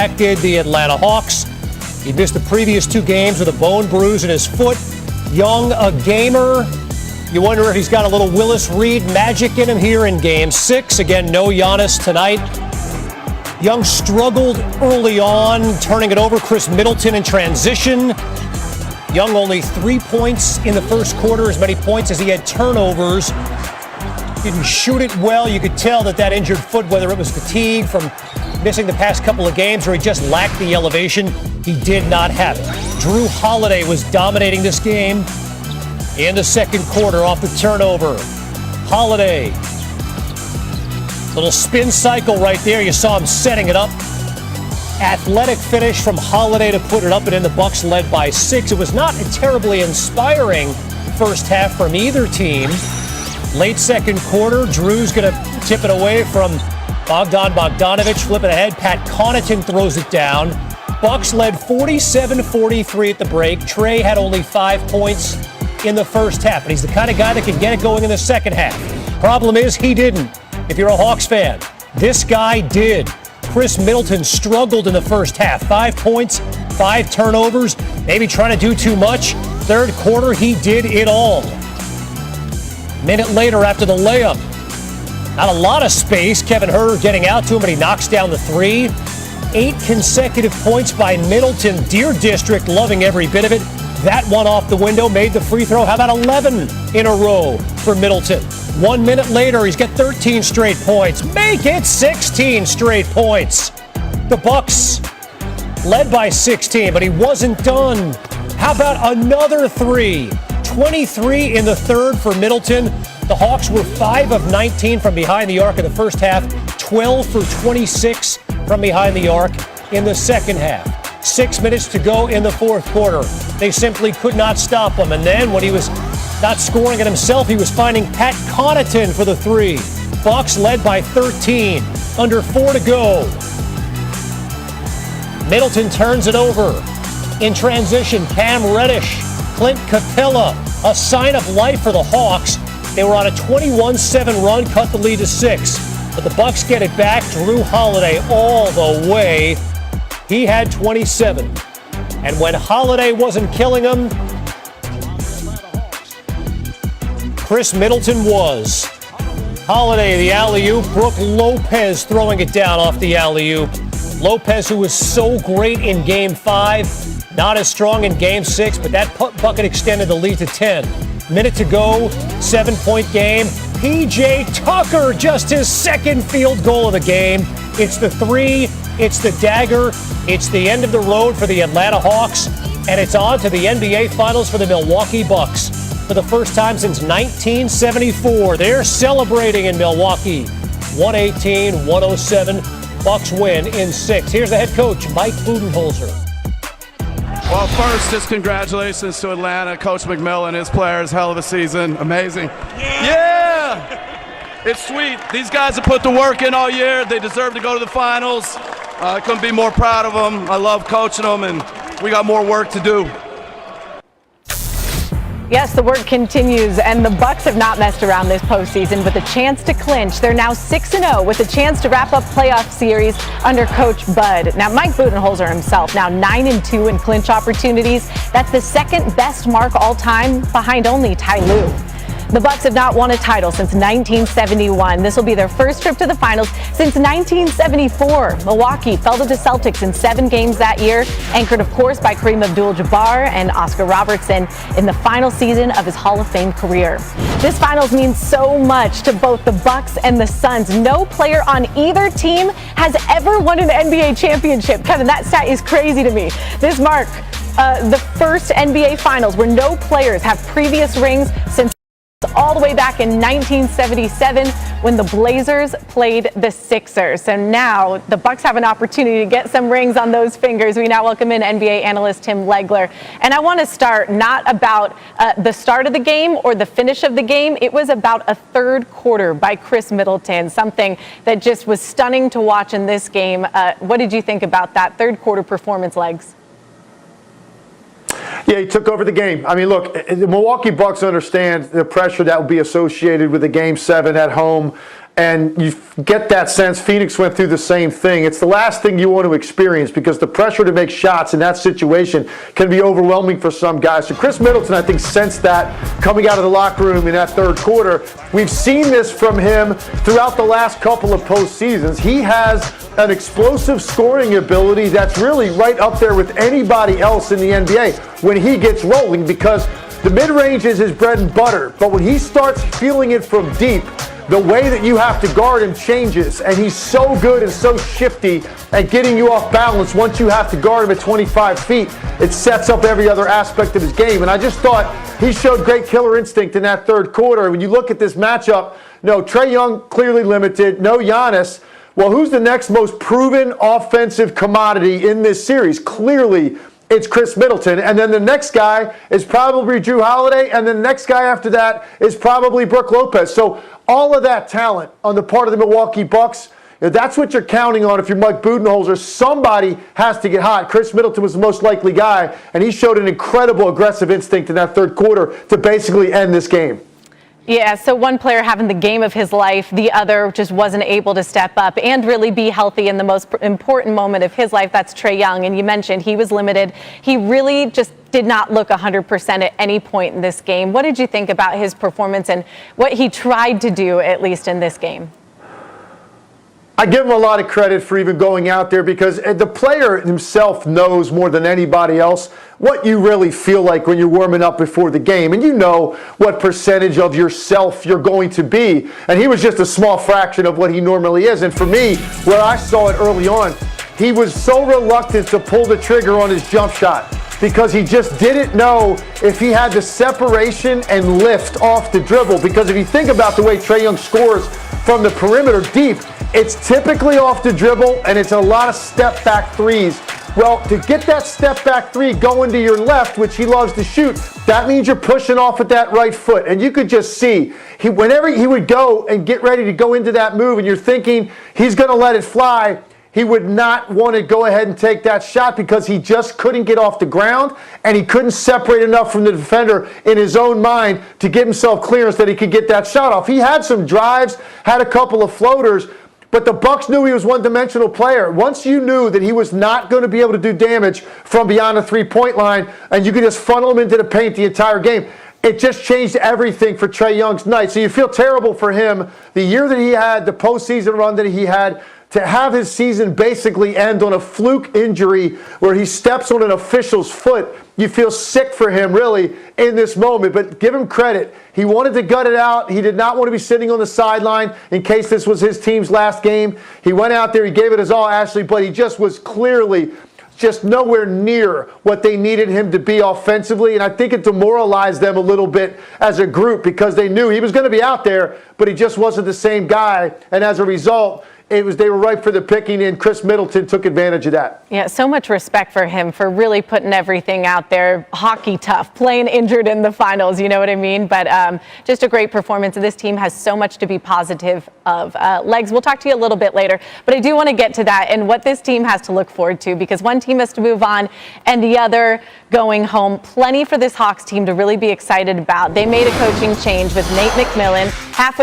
impacted the Atlanta Hawks. He missed the previous 2 games with a bone bruise in his foot. Young, a gamer. You wonder if he's got a little Willis Reed magic in him here in Game 6. Again, no Giannis tonight. Young struggled early on, turning it over. Chris Middleton in transition. Young only 3 points in the first quarter, as many points as he had turnovers. Didn't shoot it well. You could tell that injured foot, whether it was fatigue from missing the past couple of games or he just lacked the elevation, he did not have it. Drew Holiday was dominating this game in the second quarter off the turnover. Holiday. Little spin cycle right there. You saw him setting it up. Athletic finish from Holiday to put it up, and then the Bucks led by 6. It was not a terribly inspiring first half from either team. Late second quarter, Drew's going to tip it away from Bogdanovic, flip it ahead. Pat Connaughton throws it down. Bucks led 47-43 at the break. Trey had only 5 points in the first half, but he's the kind of guy that can get it going in the second half. Problem is, he didn't. If you're a Hawks fan, this guy did. Chris Middleton struggled in the first half. 5 points, 5 turnovers, maybe trying to do too much. Third quarter, he did it all. Minute later, after the layup, not a lot of space. Kevin Huerter getting out to him, but he knocks down the 3. 8 consecutive points by Middleton. Deer District loving every bit of it. That one off the window, made the free throw. How about 11 in a row for Middleton? 1 minute later, he's got 13 straight points. Make it 16 straight points. The Bucks led by 16, but he wasn't done. How about another 3? 23 in the third for Middleton. The Hawks were 5 of 19 from behind the arc in the first half, 12 for 26 from behind the arc in the second half. 6 minutes to go in the fourth quarter. They simply could not stop him. And then when he was not scoring it himself, he was finding Pat Connaughton for the 3. Bucks led by 13, under 4 to go. Middleton turns it over. In transition, Cam Reddish, Clint Capella, a sign of life for the Hawks. They were on a 21-7 run, cut the lead to 6. But the Bucks get it back. Drew Holiday all the way. He had 27. And when Holiday wasn't killing him, Chris Middleton was. Holiday, the alley-oop. Brook Lopez throwing it down off the alley-oop. Lopez, who was so great in Game 5, not as strong in Game 6, but that bucket extended the lead to 10. Minute to go, 7-point game. P.J. Tucker, just his second field goal of the game. It's the 3, it's the dagger, it's the end of the road for the Atlanta Hawks, and it's on to the NBA Finals for the Milwaukee Bucks. For the first time since 1974, they're celebrating in Milwaukee. 118-107, Bucks win in 6. Here's the head coach, Mike Budenholzer. Well, first, just congratulations to Atlanta, Coach McMillan, his players. Hell of a season. Amazing. Yeah! It's sweet. These guys have put the work in all year. They deserve to go to the finals. I couldn't be more proud of them. I love coaching them, and we got more work to do. Yes, the work continues, and the Bucks have not messed around this postseason with a chance to clinch. They're now 6-0 with a chance to wrap up playoff series under Coach Bud. Now, Mike Budenholzer himself now 9-2 in clinch opportunities. That's the second best mark all time, behind only Ty Lue. The Bucks have not won a title since 1971. This will be their first trip to the finals since 1974. Milwaukee fell to the Celtics in 7 games that year, anchored, of course, by Kareem Abdul-Jabbar and Oscar Robertson in the final season of his Hall of Fame career. This finals means so much to both the Bucks and the Suns. No player on either team has ever won an NBA championship. Kevin, that stat is crazy to me. This marks the first NBA Finals where no players have previous rings since all the way back in 1977 when the Blazers played the Sixers. So now the Bucks have an opportunity to get some rings on those fingers. We now welcome in NBA analyst Tim Legler. And I want to start not about the start of the game or the finish of the game. It was about a third quarter by Chris Middleton, something that just was stunning to watch in this game. What did you think about that third quarter performance, Legs? Yeah, he took over the game. I mean, look, the Milwaukee Bucks understand the pressure that will be associated with a Game 7 at home. And you get that sense Phoenix went through the same thing. It's the last thing you want to experience because the pressure to make shots in that situation can be overwhelming for some guys. So Chris Middleton, I think, sensed that coming out of the locker room in that third quarter. We've seen this from him throughout the last couple of postseasons. He has an explosive scoring ability that's really right up there with anybody else in the NBA when he gets rolling, because the mid-range is his bread and butter. But when he starts feeling it from deep, the way that you have to guard him changes, and he's so good and so shifty at getting you off balance. Once you have to guard him at 25 feet, it sets up every other aspect of his game. And I just thought he showed great killer instinct in that third quarter. When you look at this matchup, no, Trae Young clearly limited, no Giannis. Well, who's the next most proven offensive commodity in this series? Clearly, it's Chris Middleton. And then the next guy is probably Jrue Holiday, and then the next guy after that is probably Brook Lopez. So all of that talent on the part of the Milwaukee Bucks, that's what you're counting on if you're Mike Budenholzer. Somebody has to get hot. Chris Middleton was the most likely guy, and he showed an incredible aggressive instinct in that third quarter to basically end this game. Yeah, so one player having the game of his life, the other just wasn't able to step up and really be healthy in the most important moment of his life. That's Trae Young. And you mentioned he was limited. He really just did not look 100% at any point in this game. What did you think about his performance and what he tried to do, at least in this game? I give him a lot of credit for even going out there, because the player himself knows more than anybody else what you really feel like when you're warming up before the game. And you know what percentage of yourself you're going to be. And he was just a small fraction of what he normally is. And for me, where I saw it early on, he was so reluctant to pull the trigger on his jump shot because he just didn't know if he had the separation and lift off the dribble. Because if you think about the way Trae Young scores from the perimeter deep, it's typically off the dribble, and it's a lot of step-back threes. Well, to get that step-back three going to your left, which he loves to shoot, that means you're pushing off with that right foot. And you could just see, whenever he would go and get ready to go into that move, and you're thinking he's going to let it fly, he would not want to go ahead and take that shot because he just couldn't get off the ground, and he couldn't separate enough from the defender in his own mind to give himself clearance that he could get that shot off. He had some drives, had a couple of floaters, but the Bucks knew he was one-dimensional player. Once you knew that he was not going to be able to do damage from beyond the three-point line, and you could just funnel him into the paint the entire game, it just changed everything for Trae Young's night. So you feel terrible for him. The year that he had, the postseason run that he had, to have his season basically end on a fluke injury where he steps on an official's foot, you feel sick for him, really, in this moment. But give him credit. He wanted to gut it out. He did not want to be sitting on the sideline in case this was his team's last game. He went out there. He gave it his all, Ashley, but he just was clearly just nowhere near what they needed him to be offensively. And I think it demoralized them a little bit as a group because they knew he was going to be out there, but he just wasn't the same guy. And as a result, they were ripe for the picking, and Chris Middleton took advantage of that. Yeah, so much respect for him for really putting everything out there. Hockey tough, playing injured in the finals, you know what I mean? But just a great performance. This team has so much to be positive of. Legs, we'll talk to you a little bit later, but I do want to get to that and what this team has to look forward to, because one team has to move on and the other going home. Plenty for this Hawks team to really be excited about. They made a coaching change with Nate McMillan halfway